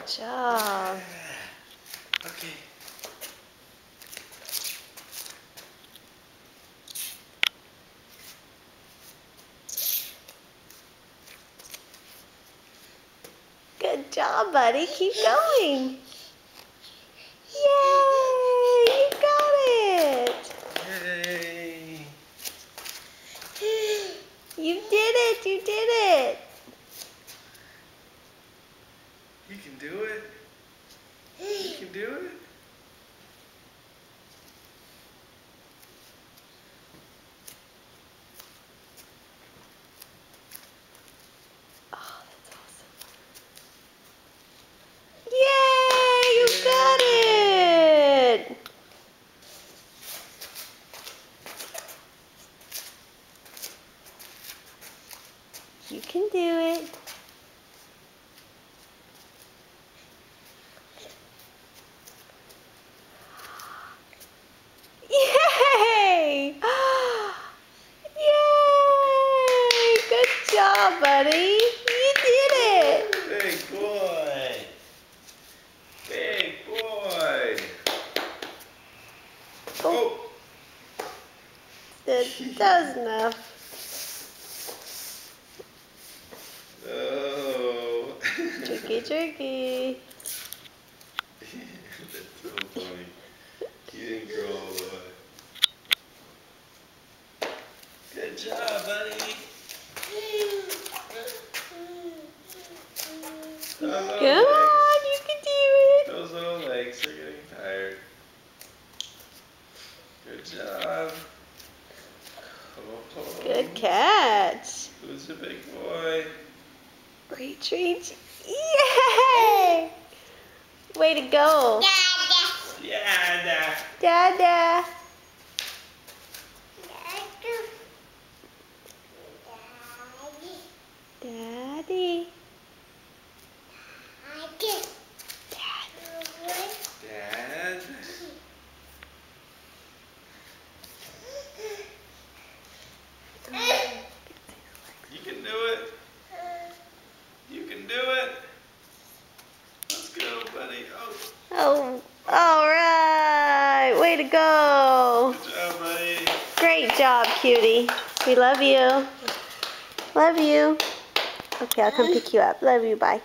job. Okay. Good job, buddy. Keep going. Yay! You got it. Yay! You did it. You did it. You can do it. You can do it. Oh, that's awesome. Yay! You got it. You can do it. Yay! Yay! Good job, buddy. You did it. Big boy. Big boy. Oh. That was enough. Oh. Tricky, tricky. That's so funny. You didn't grow all the way. Good job, buddy. Come on, you can do it. Those little legs are getting tired. Good job. Oh. Good catch. Who's the big boy? Great treat. Yay! Way to go. Yeah. Dada. Daddy. Dad. You can do it. You can do it. Let's go, buddy. Oh, all right. Way to go. Good job, buddy. Great job, cutie. We love you. Love you. Okay, I'll come pick you up. Love you. Bye.